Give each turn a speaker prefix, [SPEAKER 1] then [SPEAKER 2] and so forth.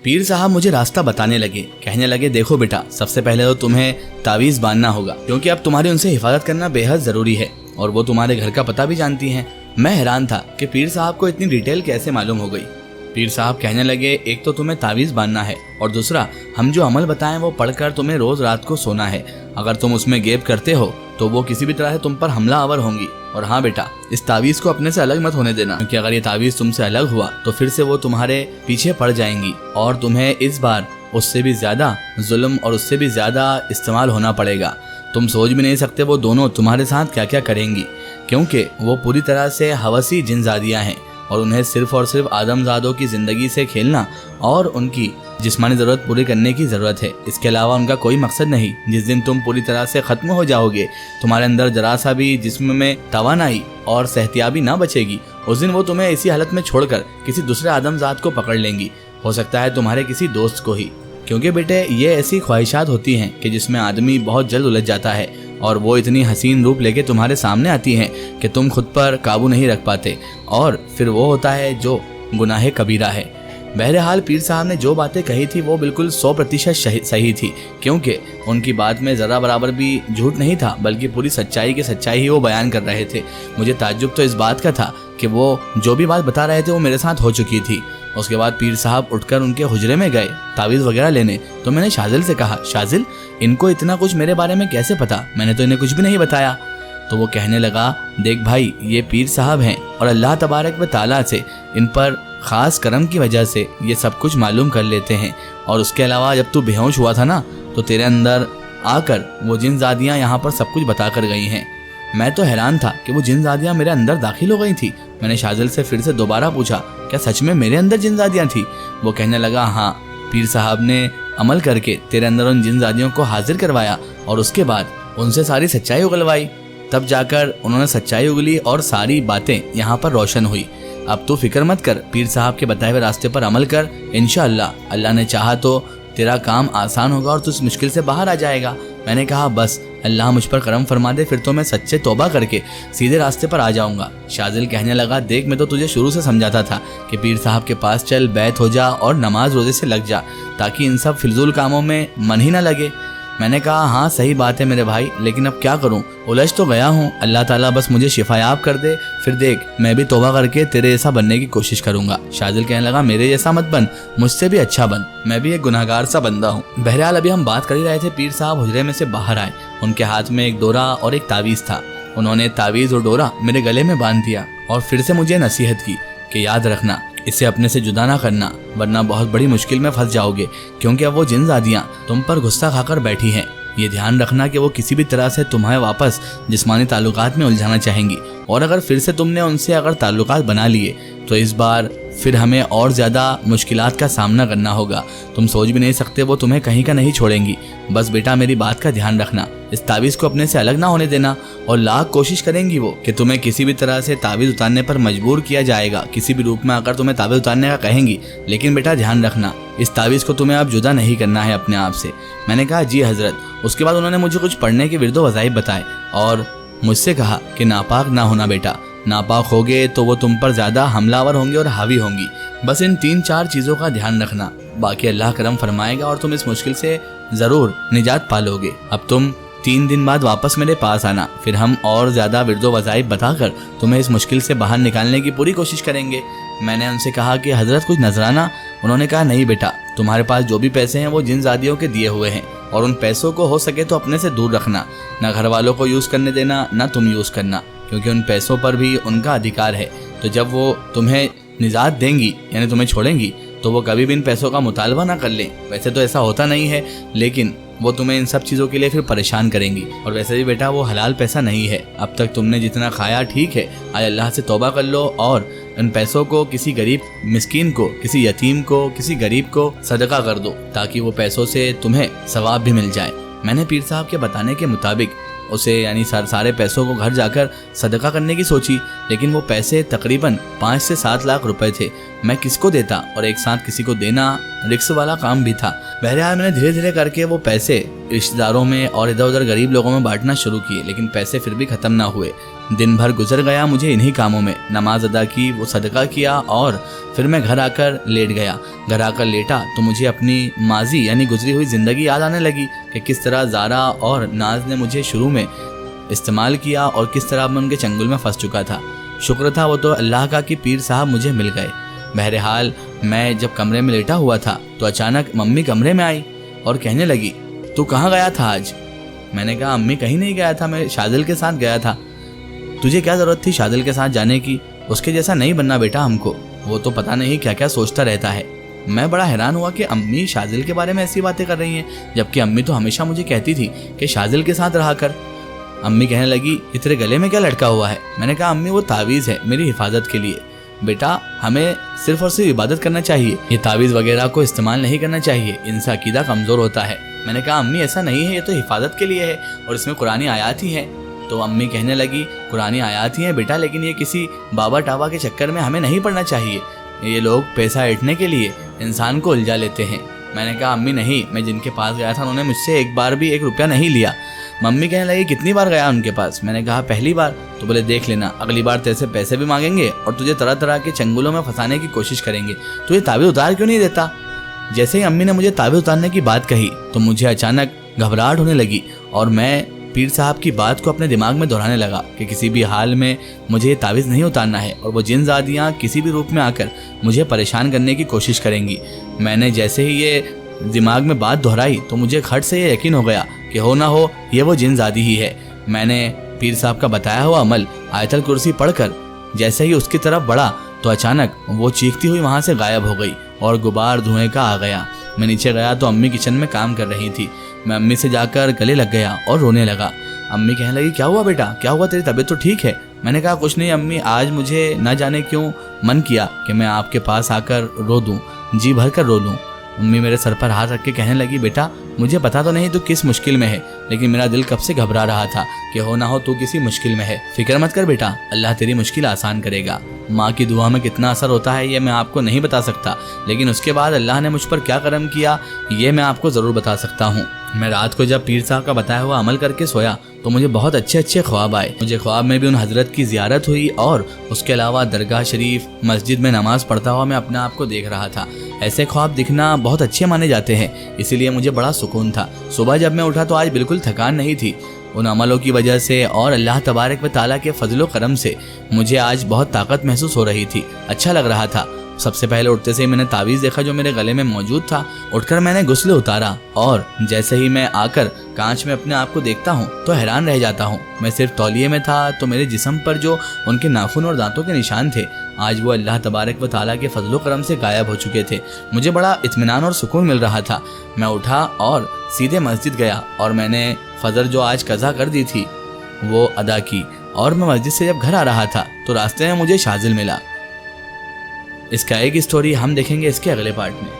[SPEAKER 1] پیر صاحب مجھے راستہ بتانے لگے، کہنے لگے دیکھو بیٹا، سب سے پہلے تو تمہیں تعویذ باندھنا ہوگا، کیونکہ اب تمہاری ان سے حفاظت کرنا بے حد ضروری ہے، اور وہ تمہارے گھر کا پتہ بھی جانتی ہیں۔ میں حیران تھا کہ پیر صاحب کو اتنی ڈیٹیل کیسے معلوم ہو گئی۔ پیر صاحب کہنے لگے ایک تو تمہیں تعویذ باندھنا ہے، اور دوسرا ہم جو عمل بتائیں وہ پڑھ کر تمہیں روز رات کو سونا ہے۔ اگر تم اس میں گیپ کرتے ہو تو وہ کسی بھی طرح سے تم پر حملہ آور ہوں گی۔ اور ہاں بیٹا، اس تعویذ کو اپنے سے الگ مت ہونے دینا، کیونکہ اگر یہ تعویذ تم سے الگ ہوا تو پھر سے وہ تمہارے پیچھے پڑ جائیں گی، اور تمہیں اس بار اس سے بھی زیادہ ظلم اور اس سے بھی زیادہ استعمال ہونا پڑے گا۔ تم سوچ بھی نہیں سکتے وہ دونوں تمہارے ساتھ کیا کیا کریں گی، کیونکہ وہ پوری طرح سے ہوسی جن زادیاں ہیں، اور انہیں صرف اور صرف آدم زادوں کی زندگی سے کھیلنا اور ان کی جسمانی ضرورت پوری کرنے کی ضرورت ہے۔ اس کے علاوہ ان کا کوئی مقصد نہیں۔ جس دن تم پوری طرح سے ختم ہو جاؤ گے، تمہارے اندر ذرا سا بھی جسم میں توانائی اور صحتیابی نہ بچے گی، اس دن وہ تمہیں اسی حالت میں چھوڑ کر کسی دوسرے آدم ذات کو پکڑ لیں گی، ہو سکتا ہے تمہارے کسی دوست کو ہی، کیونکہ بیٹے یہ ایسی خواہشات ہوتی ہیں کہ جس میں آدمی بہت جلد الجھ جاتا ہے، اور وہ اتنی حسین روپ لے کے تمہارے سامنے آتی ہیں کہ تم خود پر قابو نہیں رکھ پاتے، اور پھر وہ ہوتا ہے جو گناہ کبیرہ ہے۔ بہرحال پیر صاحب نے جو باتیں کہی تھی وہ بالکل 100% صحیح تھی، کیونکہ ان کی بات میں ذرا برابر بھی جھوٹ نہیں تھا، بلکہ پوری سچائی کی سچائی ہی وہ بیان کر رہے تھے۔ مجھے تعجب تو اس بات کا تھا کہ وہ جو بھی بات بتا رہے تھے وہ میرے ساتھ ہو چکی تھی۔ اس کے بعد پیر صاحب اٹھ کر ان کے حجرے میں گئے تعویذ وغیرہ لینے، تو میں نے شاذل سے کہا، شاذل ان کو اتنا کچھ میرے بارے میں کیسے پتا؟ میں نے تو انہیں کچھ بھی نہیں بتایا۔ تو وہ کہنے لگا، دیکھ بھائی، یہ پیر صاحب ہیں، اور اللہ تبارک و تعالیٰ سے ان پر خاص کرم کی وجہ سے یہ سب کچھ معلوم کر لیتے ہیں، اور اس کے علاوہ جب تو بے ہوش ہوا تھا نا تو تیرے اندر آ کر وہ جن زادیاں یہاں پر سب کچھ بتا کر گئی ہیں۔ میں تو حیران تھا کہ وہ جن زادیاں میرے اندر داخل ہو گئی تھی۔ میں نے شاذل سے پھر سے دوبارہ پوچھا، کیا سچ میں میرے اندر جن زادیاں تھیں؟ وہ کہنے لگا، ہاں، پیر صاحب نے عمل کر کے تیرے اندر ان جن زادیوں کو حاضر کروایا، اور اس کے بعد ان سے ساری سچائی اگلوائی، تب جا کر انہوں نے سچائی اگلی اور ساری باتیں یہاں پر روشن ہوئی۔ اب تو فکر مت کر، پیر صاحب کے بتائے ہوئے راستے پر عمل کر، انشاءاللہ اللہ نے چاہا تو تیرا کام آسان ہوگا اور تو اس مشکل سے باہر آ جائے گا۔ میں نے کہا، بس اللہ مجھ پر کرم فرما دے، پھر تو میں سچے توبہ کر کے سیدھے راستے پر آ جاؤں گا۔ شاذل کہنے لگا، دیکھ میں تو تجھے شروع سے سمجھاتا تھا کہ پیر صاحب کے پاس چل، بیعت ہو جا اور نماز روزے سے لگ جا، تاکہ ان سب فضول کاموں میں من ہی نہ لگے۔ میں نے کہا، ہاں صحیح بات ہے میرے بھائی، لیکن اب کیا کروں، الجھ تو گیا ہوں، اللہ تعالیٰ بس مجھے شفا یاب کر دے، پھر دیکھ میں بھی توبہ کر کے تیرے جیسا بننے کی کوشش کروں گا۔ شاذل کہنے لگا، میرے جیسا مت بن، مجھ سے بھی اچھا بن، میں بھی ایک گناہگار سا بندہ ہوں۔ بہرحال ابھی ہم بات کر ہی رہے تھے، پیر صاحب حجرے میں سے باہر آئے، ان کے ہاتھ میں ایک ڈورا اور ایک تعویذ تھا۔ انہوں نے تعویذ اور ڈورا میرے گلے میں باندھ دیا، اور پھر سے مجھے نصیحت کی کہ یاد رکھنا، اسے اپنے سے جدا نہ کرنا، ورنہ بہت بڑی مشکل میں پھنس جاؤ گے، کیونکہ اب وہ جن زادیاں تم پر غصہ کھا کر بیٹھی ہیں۔ یہ دھیان رکھنا کہ وہ کسی بھی طرح سے تمہیں واپس جسمانی تعلقات میں الجھانا چاہیں گی، اور اگر پھر سے تم نے ان سے اگر تعلقات بنا لیے تو اس بار پھر ہمیں اور زیادہ مشکلات کا سامنا کرنا ہوگا۔ تم سوچ بھی نہیں سکتے وہ تمہیں کہیں کا نہیں چھوڑیں گی۔ بس بیٹا میری بات کا دھیان رکھنا، اس تعویذ کو اپنے سے الگ نہ ہونے دینا، اور لاکھ کوشش کریں گی وہ کہ تمہیں کسی بھی طرح سے تعویذ اتارنے پر مجبور کیا جائے گا، کسی بھی روپ میں اگر تمہیں تعویذ اتارنے کا کہیں گی، لیکن بیٹا دھیان رکھنا اس تعویذ کو تمہیں اب جدا نہیں کرنا ہے اپنے آپ سے۔ میں نے کہا، جی حضرت۔ اس کے بعد انہوں نے مجھے کچھ پڑھنے کے ورد و وظائف بتائے، اور مجھ سے کہا کہ ناپاک نہ ہونا بیٹا، ناپاک ہوگے تو وہ تم پر زیادہ حملہ آور ہوں گے اور حاوی ہوں گی۔ بس ان 3-4 چیزوں کا دھیان رکھنا، باقی اللہ کرم فرمائے گا اور تم اس مشکل سے ضرور نجات پالو گے۔ اب تم 3 دن بعد واپس میرے پاس آنا، پھر ہم اور زیادہ ورد و وظائف بتا کر تمہیں اس مشکل سے باہر نکالنے کی پوری کوشش کریں گے۔ میں نے ان سے کہا کہ حضرت کچھ نذرانہ؟ انہوں نے کہا، نہیں بیٹا، تمہارے پاس جو بھی پیسے ہیں وہ جن زادیوں کے دیے ہوئے ہیں، اور ان پیسوں کو ہو سکے تو اپنے سے دور رکھنا، نہ گھر والوں کو یوز کرنے دینا، نہ تم یوز کرنا، کیونکہ ان پیسوں پر بھی ان کا ادھیکار ہے۔ تو جب وہ تمہیں نجات دیں گی، یعنی تمہیں چھوڑیں گی، تو وہ کبھی بھی ان پیسوں کا مطالبہ نہ کر لیں۔ ویسے تو ایسا ہوتا نہیں ہے، لیکن وہ تمہیں ان سب چیزوں کے لیے پھر پریشان کریں گی، اور ویسے بھی بیٹا وہ حلال پیسہ نہیں ہے۔ اب تک تم نے جتنا کھایا ٹھیک ہے، آج اللہ سے توبہ کر لو، اور ان پیسوں کو کسی غریب مسکین کو، کسی یتیم کو، کسی غریب کو صدقہ کر دو، تاکہ وہ پیسوں سے تمہیں ثواب بھی مل جائے۔ میں نے پیر صاحب کے بتانے کے مطابق اسے یعنی سارے پیسوں کو گھر جا کر صدقہ کرنے کی سوچی، لیکن وہ پیسے تقریباً 5 سے 7 لاکھ روپے تھے۔ میں کس کو دیتا، اور ایک ساتھ کسی کو دینا رکس والا کام بھی تھا۔ بہرحال میں نے دھیرے دھیرے کر کے وہ پیسے رشتہ داروں میں اور ادھر ادھر غریب لوگوں میں بانٹنا شروع کیے، لیکن پیسے پھر بھی ختم نہ ہوئے۔ دن بھر گزر گیا مجھے انہی کاموں میں، نماز ادا کی، وہ صدقہ کیا، اور پھر میں گھر آ کر لیٹ گیا۔ گھر آ کر لیٹا تو مجھے اپنی ماضی یعنی گزری ہوئی زندگی یاد آنے لگی کہ کس طرح زارا اور ناز نے مجھے شروع میں استعمال کیا اور کس طرح میں ان کے چنگل میں پھنس چکا تھا۔ شکر تھا وہ تو اللہ کا کہ پیر صاحب مجھے مل گئے۔ بہرحال میں جب کمرے میں لیٹا ہوا تھا تو اچانک ممی کمرے میں آئی اور کہنے لگی، تو کہاں گیا تھا آج؟ میں نے کہا امی کہیں نہیں گیا تھا، میں شادل کے ساتھ گیا تھا۔ تجھے کیا ضرورت تھی شادل کے ساتھ جانے کی؟ اس کے جیسا نہیں بننا بیٹا ہم کو، وہ تو پتہ نہیں کیا کیا سوچتا رہتا ہے۔ میں بڑا حیران ہوا کہ امی شادل کے بارے میں ایسی باتیں کر رہی ہیں، جبکہ امی تو ہمیشہ مجھے کہتی تھی کہ شادل کے ساتھ رہا کر۔ امی کہنے لگی، یہ تیرے گلے میں کیا لٹکا ہوا ہے؟ میں نے کہا امی وہ تعویذ ہے میری حفاظت کے لیے، بیٹا ہمیں صرف اور صرف عبادت کرنا چاہیے، یہ تعویذ وغیرہ کو استعمال نہیں کرنا چاہیے، ان سے عقیدہ کمزور ہوتا ہے۔ میں نے کہا امی ایسا نہیں ہے، یہ تو حفاظت کے لیے ہے اور اس میں قرآنی آیات ہی ہیں۔ تو امی کہنے لگی، قرآنی آیات ہی ہیں بیٹا، لیکن یہ کسی بابا ٹابا کے چکر میں ہمیں نہیں پڑھنا چاہیے، یہ لوگ پیسہ ایٹنے کے لیے انسان کو الجھا لیتے ہیں۔ میں نے کہا امی نہیں، میں جن کے پاس گیا تھا انہوں نے مجھ سے ایک بار بھی 1 روپیہ نہیں لیا۔ ممی کہنے لگی کتنی بار گیا ان کے پاس؟ میں نے کہا پہلی بار۔ تو بولے دیکھ لینا اگلی بار تیرے سے پیسے بھی مانگیں گے اور تجھے طرح طرح کے چنگلوں میں پھنسانے کی کوشش کریں گے، تو یہ تعویذ اتار کیوں نہیں دیتا؟ جیسے ہی امی نے مجھے تعویذ اتارنے کی بات کہی تو مجھے اچانک گھبراہٹ ہونے لگی اور میں پیر صاحب کی بات کو اپنے دماغ میں دہرانے لگا کہ کسی بھی حال میں مجھے یہ تعویذ نہیں اتارنا ہے اور وہ جن زادیاں کسی بھی روپ میں آ کر مجھے پریشان کرنے کی کوشش کریں گی۔ میں نے جیسے ہی یہ دماغ میں بات دہرائی تو مجھے کھٹ سے یہ یقین ہو گیا کہ ہو نہ ہو یہ وہ جن زادی ہی ہے۔ میں نے پیر صاحب کا بتایا ہوا عمل آیت الکرسی پڑھ کر جیسے ہی اس کی طرف بڑھا تو اچانک وہ چیختی ہوئی وہاں سے غائب ہو گئی اور غبار دھوئیں کا آ گیا۔ میں نیچے گیا تو امی کچن میں کام کر رہی تھی۔ میں امی سے جا کر گلے لگ گیا اور رونے لگا۔ امی کہنے لگی کیا ہوا بیٹا، کیا ہوا، تیری طبیعت تو ٹھیک ہے؟ میں نے کہا کچھ نہیں امی، آج مجھے نہ جانے کیوں من کیا کہ میں آپ کے پاس آ کر رو دوں، جی بھر کر رو لوں۔ امی میرے سر پر ہاتھ رکھ کے کہنے لگی بیٹا مجھے پتا تو نہیں تو کس مشکل میں ہے، لیکن میرا دل کب سے گھبرا رہا تھا کہ ہو نہ ہو تو کسی مشکل میں ہے۔ فکر مت کر بیٹا، اللہ تیری مشکل آسان کرے گا۔ ماں کی دعا میں کتنا اثر ہوتا ہے یہ میں آپ کو نہیں بتا سکتا، لیکن اس کے بعد اللہ نے مجھ پر کیا کرم کیا یہ میں آپ کو ضرور بتا سکتا ہوں۔ میں رات کو جب پیر صاحب کا بتایا ہوا عمل کر کے سویا تو مجھے بہت اچھے خواب آئے۔ مجھے خواب میں بھی ان حضرت کی زیارت ہوئی اور اس کے علاوہ درگاہ شریف مسجد میں نماز پڑھتا ہوا میں اپنے آپ کو دیکھ رہا تھا۔ ایسے خواب دکھنا بہت اچھے مانے جاتے ہیں، اسی لیے مجھے بڑا سکون تھا۔ صبح جب میں اٹھا تو آج بالکل تھکان نہیں تھی، ان عملوں کی وجہ سے اور اللہ تبارک و تعالیٰ کے فضل و کرم سے مجھے آج بہت طاقت محسوس ہو رہی تھی، اچھا لگ رہا تھا۔ سب سے پہلے اٹھتے سے ہی میں نے تعویذ دیکھا جو میرے گلے میں موجود تھا۔ اٹھ کر میں نے غسل اتارا اور جیسے ہی میں آ کر کانچ میں اپنے آپ کو دیکھتا ہوں تو حیران رہ جاتا ہوں۔ میں صرف تولیے میں تھا تو میرے جسم پر جو ان کے ناخن اور دانتوں کے نشان تھے آج وہ اللہ تبارک و تعالیٰ کے فضل و کرم سے غائب ہو چکے تھے۔ مجھے بڑا اطمینان اور سکون مل رہا تھا۔ میں اٹھا اور سیدھے مسجد گیا اور میں نے فجر جو آج قضا کر دی تھی وہ ادا کی، اور میں مسجد سے جب گھر آ رہا تھا تو راستے میں مجھے شاذل ملا۔ اس کا ایک سٹوری ہم دیکھیں گے اس کے اگلے پارٹ میں۔